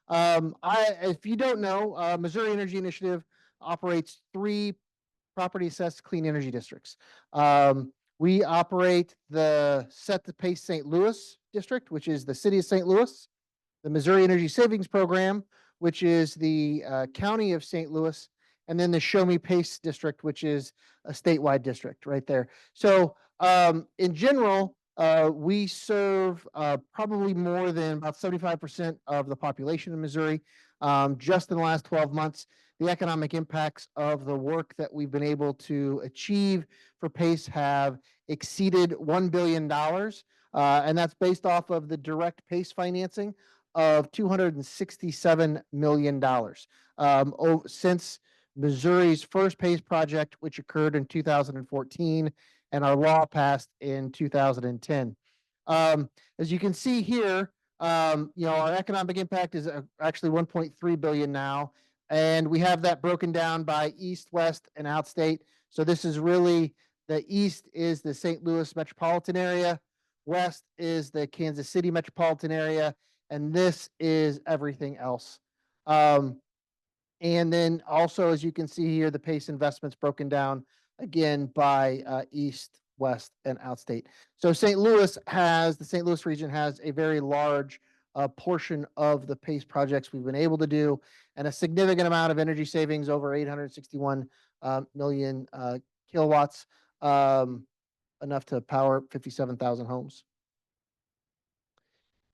If you don't know, Missouri Energy Initiative operates three property assessed clean energy districts. We operate the Set the Pace St. Louis district, which is the city of St. Louis, the Missouri Energy Savings Program, which is the county of St. Louis, and then the Show Me Pace district, which is a statewide district right there. So in general, we serve probably more than about 75% of the population in Missouri. Just in the last 12 months, the economic impacts of the work that we've been able to achieve for PACE have exceeded $1 billion. And that's based off of the direct PACE financing of $267 million. Since Missouri's first PACE project, which occurred in 2014, and our law passed in 2010. As you can see here, our economic impact is actually 1.3 billion now, and we have that broken down by east, west, and outstate. So this is really, the east is the St. Louis metropolitan area, west is the Kansas City metropolitan area, and this is everything else. And then also, as you can see here, the PACE investments broken down again by east, west, and outstate. So the St. Louis region has a very large portion of the PACE projects we've been able to do, and a significant amount of energy savings, over 861 million kilowatts, enough to power 57,000 homes.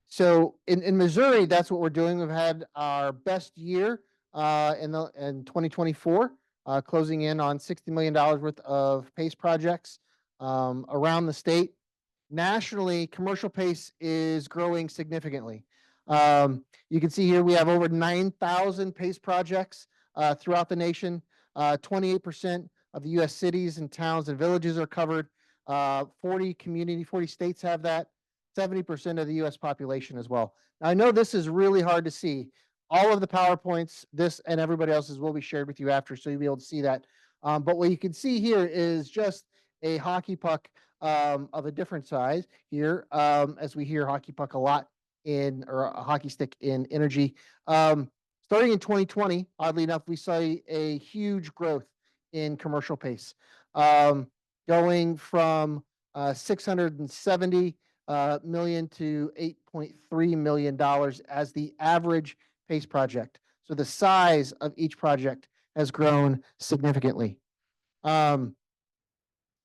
So in Missouri, that's what we're doing. We've had our best year in 2024, closing in on $60 million worth of PACE projects around the state. Nationally, commercial PACE is growing significantly. You can see here we have over 9,000 PACE projects throughout the nation. 28% of the U.S. cities and towns and villages are covered. 40 states have that. 70% of the U.S. population as well. Now, I know this is really hard to see. All of the PowerPoints, this and everybody else's, will be shared with you after, so you'll be able to see that. But what you can see here is just a hockey puck of a different size here, as we hear hockey puck a lot or a hockey stick in energy. Starting in 2020, oddly enough, we saw a huge growth in commercial PACE, going from 670 million to $8.3 million as the average PACE project. So the size of each project has grown significantly. That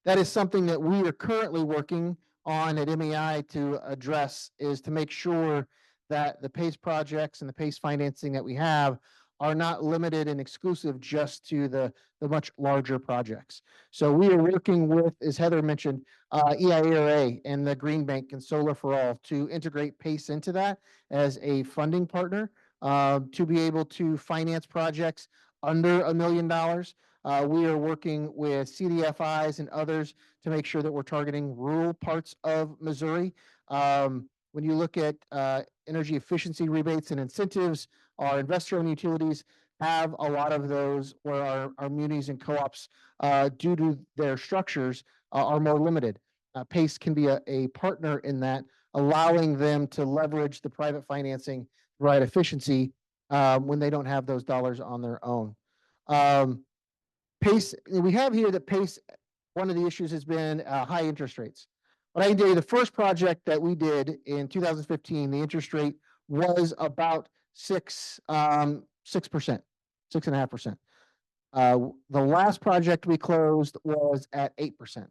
is something that we are currently working on at MEI to address, is to make sure that the PACE projects and the PACE financing that we have are not limited and exclusive just to the much larger projects. So we are working with, as Heather mentioned, EIRA and the Green Bank and Solar for All to integrate PACE into that as a funding partner to be able to finance projects under $1 million. We are working with CDFIs and others to make sure that we're targeting rural parts of Missouri. When you look at energy efficiency rebates and incentives, our investor-owned utilities have a lot of those, where our munis and co-ops, due to their structures, are more limited. PACE can be a partner in that, allowing them to leverage the private financing, provide efficiency when they don't have those dollars on their own. PACE, we have here that PACE, one of the issues has been high interest rates. But I can tell you, the first project that we did in 2015, the interest rate was about 6%, 6.5%. The last project we closed was at 8%.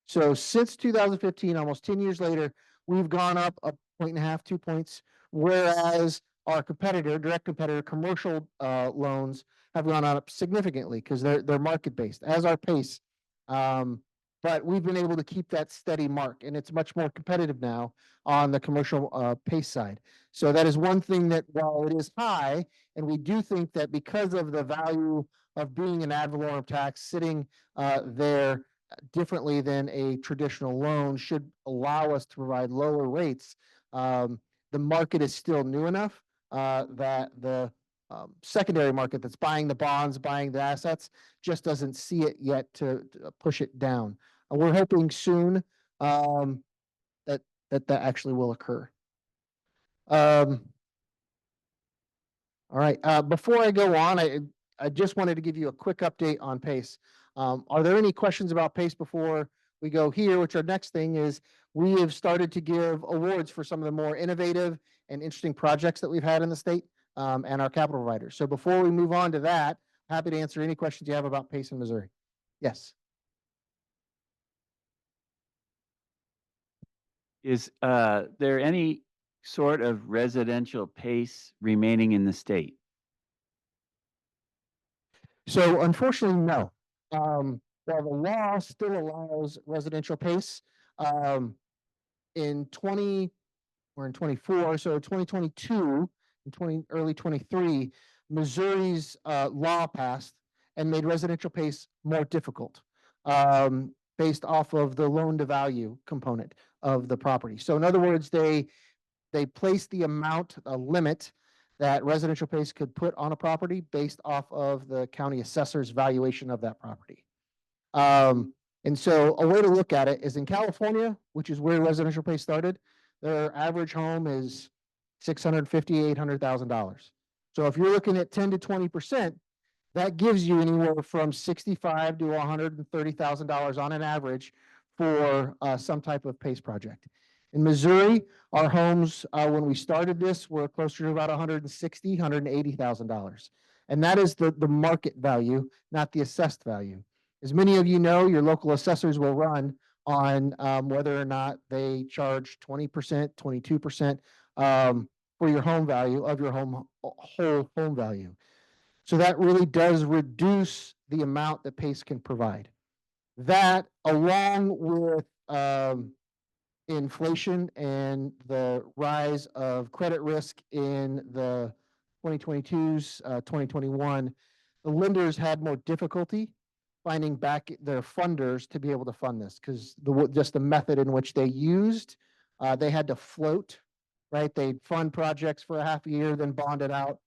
So since 2015, almost 10 years later, we've gone up 1.5, 2 points, whereas our direct competitor, commercial loans have gone up significantly because they're market-based, as our PACE. But we've been able to keep that steady mark, and it's much more competitive now on the commercial PACE side. So that is one thing that, while it is high, and we do think that because of the value of being an ad valorem tax sitting there differently than a traditional loan, should allow us to provide lower rates, the market is still new enough that the secondary market that's buying the bonds, buying the assets, just doesn't see it yet to push it down. We're hoping soon that actually will occur. All right, before I go on, I just wanted to give you a quick update on PACE. Are there any questions about PACE before we go here, which our next thing is we have started to give awards for some of the more innovative and interesting projects that we've had in the state, and our capital providers. So before we move on to that, happy to answer any questions you have about PACE in Missouri. Yes. Is there any sort of residential PACE remaining in the state? So unfortunately, no. While the law still allows residential PACE, in 20, we're in 24, so 2022 and early 23, Missouri's law passed and made residential PACE more difficult, based off of the loan to value component of the property. So in other words, they placed the amount, a limit that residential PACE could put on a property based off of the county assessor's valuation of that property. And so a way to look at it is in California, which is where residential PACE started, their average home is $650,000, $800,000. So if you're looking at 10 to 20%, that gives you anywhere from $65,000 to $130,000 on an average for some type of PACE project. In Missouri, our homes, when we started this, were closer to about $160,000, $180,000. And that is the market value, not the assessed value. As many of you know, your local assessors will run on whether or not they charge 20%, 22% for your home value of your whole home value. So that really does reduce the amount that PACE can provide. That, along with inflation and the rise of credit risk in the 2022s, 2021, the lenders had more difficulty finding back their funders to be able to fund this because just the method in which they used, they had to float, right? They'd fund projects for a half a year, then bond it out,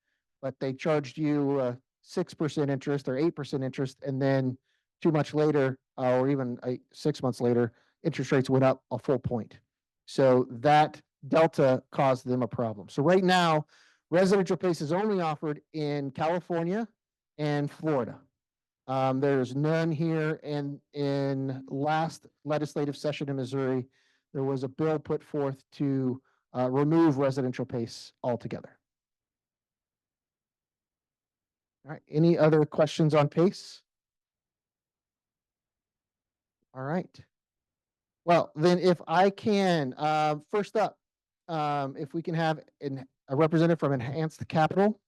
but they charged you 6% interest or 8% interest, and then 2 months later, or even 6 months later, interest rates went up a full point. So that delta caused them a problem. So right now, residential PACE is only offered in California and Florida. There's none here. And in last legislative session in Missouri, there was a bill put forth to remove residential PACE altogether. All right. Any other questions on PACE? All right. Well, then if I can, first up, if we can have a representative from Enhanced Capital.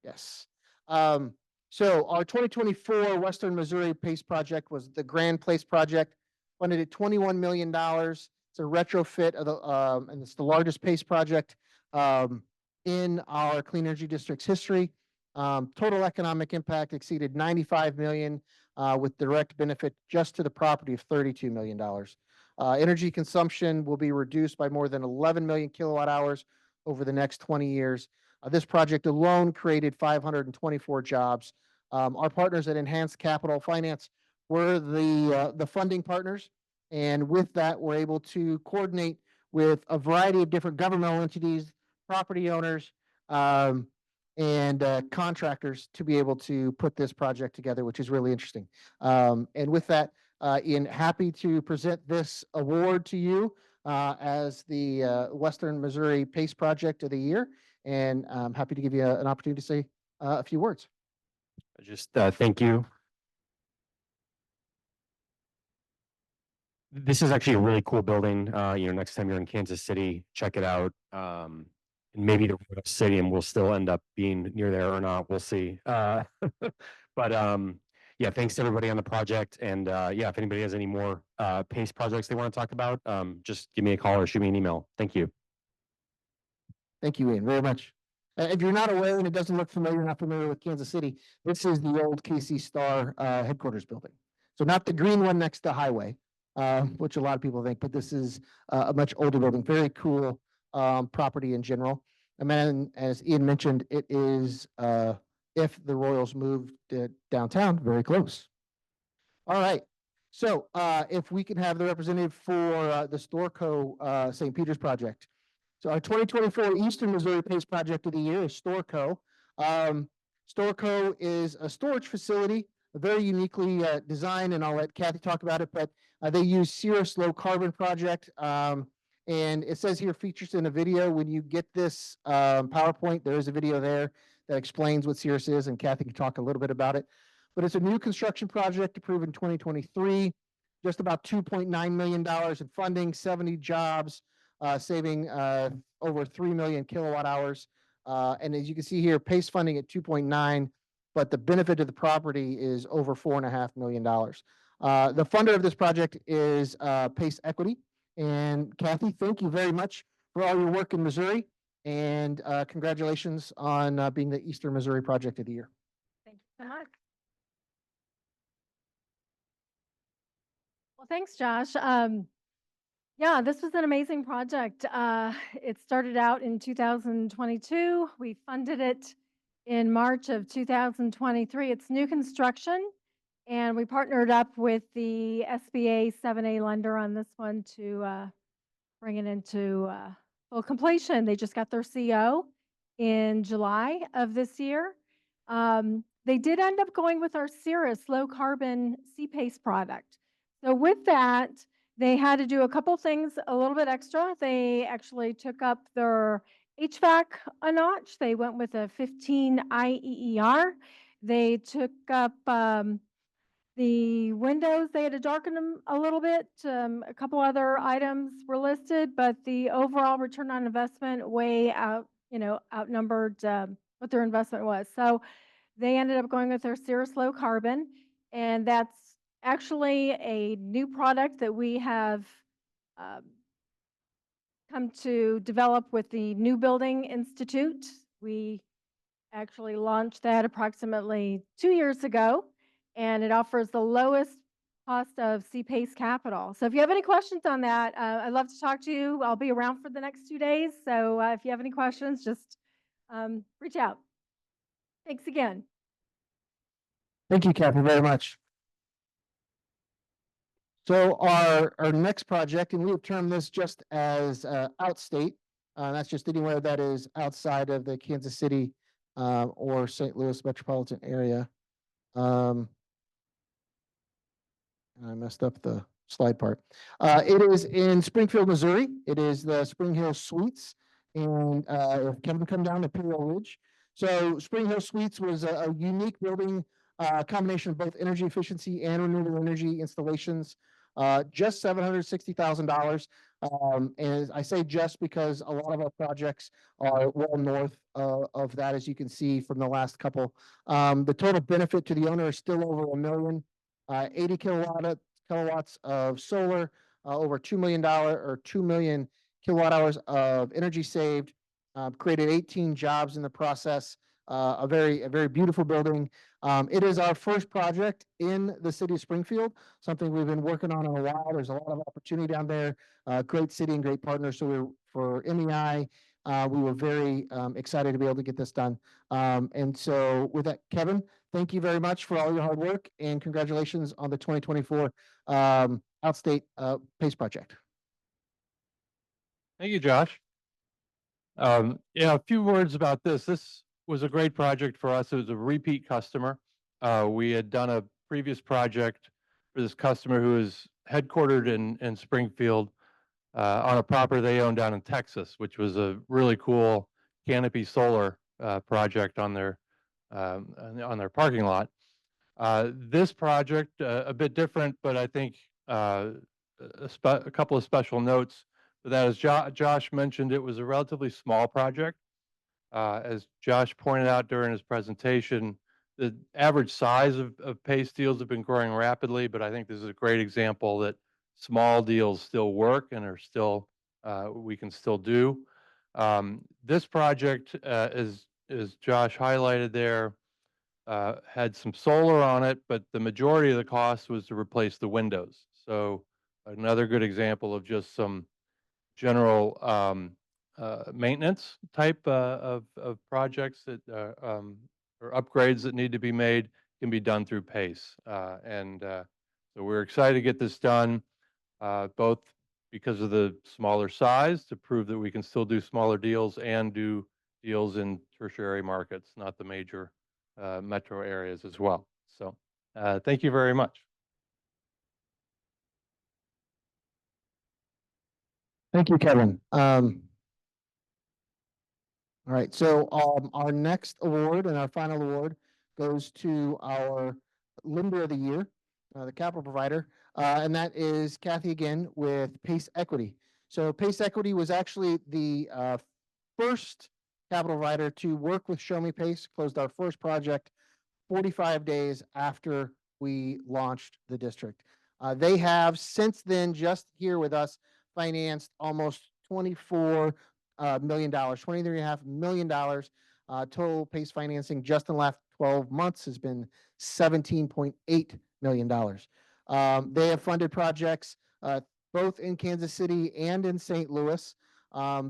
Yes. So our 2024 Western Missouri PACE project was the Grand Place project, funded at $21 million. It's a retrofit of the, and it's the largest PACE project in our Clean Energy District's history. Total economic impact exceeded 95 million, with direct benefit just to the property of $32 million. Energy consumption will be reduced by more than 11 million kilowatt hours over the next 20 years. This project alone created 524 jobs. Our partners at Enhanced Capital Finance were the funding partners. And with that, we're able to coordinate with a variety of different governmental entities, property owners, and contractors to be able to put this project together, which is really interesting. And with that, Ian, happy to present this award to you as the Western Missouri PACE Project of the Year. And I'm happy to give you an opportunity to say a few words. Just thank you. This is actually a really cool building. Next time you're in Kansas City, check it out. And maybe the stadium will still end up being near there or not. We'll see. But yeah, thanks to everybody on the project. And yeah, if anybody has any more PACE projects they want to talk about, just give me a call or shoot me an email. Thank you. Thank you, Ian, very much. If you're not aware and it doesn't look familiar, not familiar with Kansas City, this is the old KC Star headquarters building. So not the green one next to Highway, which a lot of people think, but this is a much older building, very cool property in general. And then, as Ian mentioned, it is, if the Royals moved downtown, very close. All right. So if we can have the representative for the Storco St. Peter's project. So our 2024 Eastern Missouri PACE Project of the Year is Storco. Storco is a storage facility, very uniquely designed, and I'll let Kathy talk about it, but they use Cirrus Low Carbon Project. And it says here features in a video. When you get this PowerPoint, there is a video there that explains what Cirrus is, and Kathy can talk a little bit about it. But it's a new construction project approved in 2023, just about $2.9 million in funding, 70 jobs, saving over 3 million kilowatt hours. And as you can see here, PACE funding at 2.9, but the benefit to the property is over $4.5 million. The funder of this project is PACE Equity. And Kathy, thank you very much for all your work in Missouri, and congratulations on being the Eastern Missouri Project of the Year. Thank you so much. Well, thanks, Josh. Yeah, this was an amazing project. It started out in 2022. We funded it in March of 2023. It's new construction, and we partnered up with the SBA 7A lender on this one to bring it into full completion. They just got their CO in July of this year. They did end up going with our Cirrus low carbon CPACE product. So with that, they had to do a couple things a little bit extra. They actually took up their HVAC a notch. They went with a 15 IEER. They took up the windows. They had to darken them a little bit. A couple other items were listed, but the overall return on investment way outnumbered what their investment was. So they ended up going with their Cirrus low carbon, and that's actually a new product that we have come to develop with the New Building Institute. We actually launched that approximately 2 years ago, and it offers the lowest cost of CPACE capital. So if you have any questions on that, I'd love to talk to you. I'll be around for the next 2 days. So if you have any questions, just reach out. Thanks again. Thank you, Kathy, very much. So our next project, and we have termed this just as outstate. That's just anywhere that is outside of the Kansas City or St. Louis metropolitan area. I messed up the slide part. It is in Springfield, Missouri. It is the Spring Hill Suites, and if Kevin come down to Imperial Ridge. So Spring Hill Suites was a unique building, combination of both energy efficiency and renewable energy installations. Just $760,000. And I say just because a lot of our projects are well north of that, as you can see from the last couple. The total benefit to the owner is still over $1 million. 80 kilowatts of solar, over $2 million or 2 million kilowatt hours of energy saved, created 18 jobs in the process. A very beautiful building. It is our first project in the city of Springfield, something we've been working on a while. There's a lot of opportunity down there. Great city and great partners. So for MEI, we were very excited to be able to get this done. And so with that, Kevin, thank you very much for all your hard work, and congratulations on the 2024 Outstate PACE project. Thank you, Josh. Yeah, a few words about this. This was a great project for us. It was a repeat customer. We had done a previous project for this customer who is headquartered in Springfield on a property they own down in Texas, which was a really cool canopy solar project on their parking lot. This project, a bit different, but I think a couple of special notes. That, as Josh mentioned, it was a relatively small project. As Josh pointed out during his presentation, the average size of PACE deals have been growing rapidly, but I think this is a great example that small deals still work and are still, we can still do. This project, as Josh highlighted there, had some solar on it, but the majority of the cost was to replace the windows. So another good example of just some general maintenance type of projects that or upgrades that need to be made can be done through PACE. So we're excited to get this done. Both because of the smaller size, to prove that we can still do smaller deals and do deals in tertiary markets, not the major metro areas as well. So thank you very much. Thank you, Kevin. All right, so our next award and our final award goes to our Lender of the Year, the capital provider, and that is Kathy again with Pace Equity. So Pace Equity was actually the first capital provider to work with Show Me Pace, closed our first project 45 days after we launched the district. They have since then, just here with us, financed almost $24 million, $23.5 million. Total PACE financing just in the last 12 months has been $17.8 million. They have funded projects both in Kansas City and in St. Louis.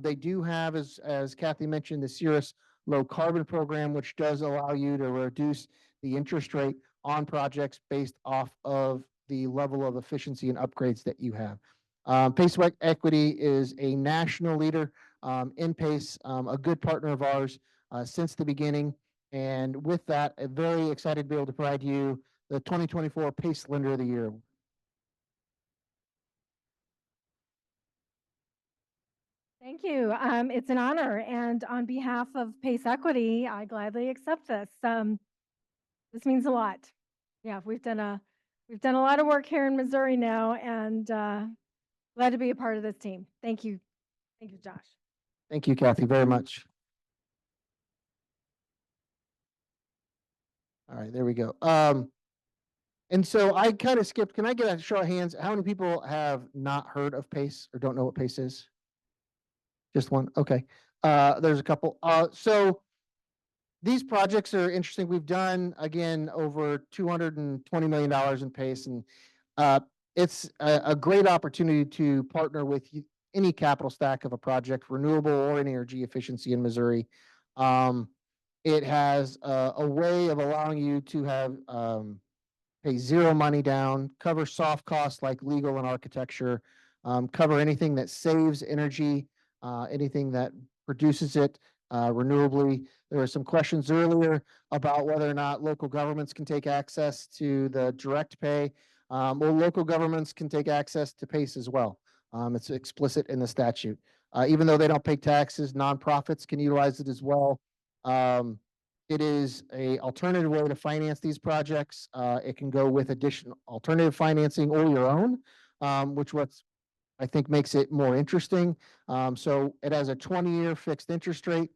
They do have, as Kathy mentioned, the Cirrus low carbon program, which does allow you to reduce the interest rate on projects based off of the level of efficiency and upgrades that you have. Pace Equity is a national leader in PACE, a good partner of ours since the beginning. And with that, I'm very excited to be able to provide you the 2024 PACE Lender of the Year. Thank you. It's an honor, and on behalf of Pace Equity, I gladly accept this. This means a lot. Yeah, we've done a lot of work here in Missouri now, and glad to be a part of this team. Thank you, Josh. Thank you, Kathy, very much. All right, there we go. And so I kind of skipped. Can I get a show of hands? How many people have not heard of PACE or don't know what PACE is? Just one. Okay. There's a couple. So these projects are interesting. We've done, again, over $220 million in PACE, and it's a great opportunity to partner with any capital stack of a project, renewable or energy efficiency in Missouri. It has a way of allowing you to have pay zero money down, cover soft costs like legal and architecture, cover anything that saves energy, anything that produces it renewably. There were some questions earlier about whether or not local governments can take access to the direct pay. Well, local governments can take access to PACE as well. It's explicit in the statute. Even though they don't pay taxes, nonprofits can utilize it as well. It is a alternative way to finance these projects. It can go with additional alternative financing or your own, which I think makes it more interesting. So it has a 20-year fixed interest rate.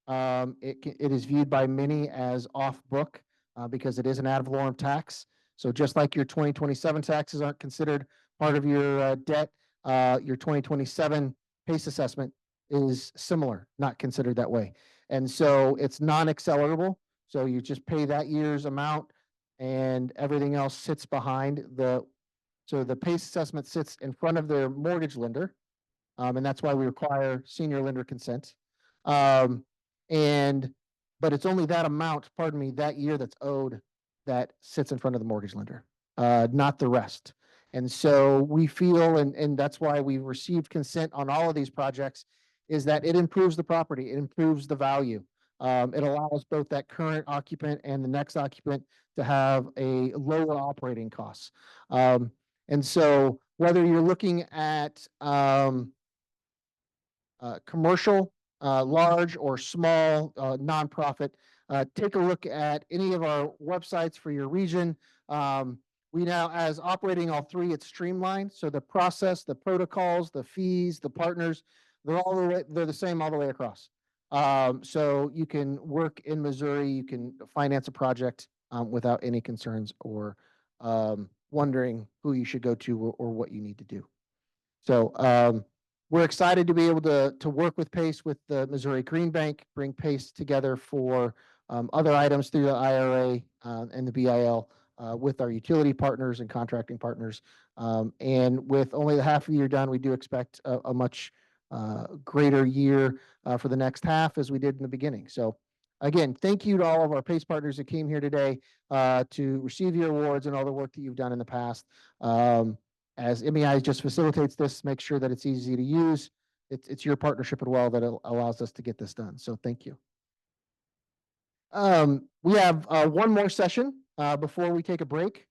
It is viewed by many as off book because it is an ad valorem tax. So just like your 2027 taxes aren't considered part of your debt, your 2027 PACE assessment is similar, not considered that way. And so it's non-accelerable. So you just pay that year's amount and everything else sits behind so the PACE assessment sits in front of their mortgage lender. And that's why we require senior lender consent. But it's only that amount, that year that's owed that sits in front of the mortgage lender, not the rest. And so we feel, and that's why we received consent on all of these projects, is that it improves the property, it improves the value. It allows both that current occupant and the next occupant to have a lower operating costs. And so whether you're looking at commercial, large or small nonprofit, take a look at any of our websites for your region. We now, as operating all three, it's streamlined. So the process, the protocols, the fees, the partners, they're the same all the way across. So you can work in Missouri, you can finance a project without any concerns or wondering who you should go to or what you need to do. So we're excited to be able to work with PACE, with the Missouri Green Bank, bring PACE together for other items through the IRA and the BIL with our utility partners and contracting partners. And with only the half of the year done, we do expect a much greater year for the next half as we did in the beginning. So again, thank you to all of our PACE partners that came here today to receive your awards and all the work that you've done in the past. as MEI just facilitates this, make sure that it's easy to use. It's your partnership as well that allows us to get this done. So thank you. We have one more session before we take a break.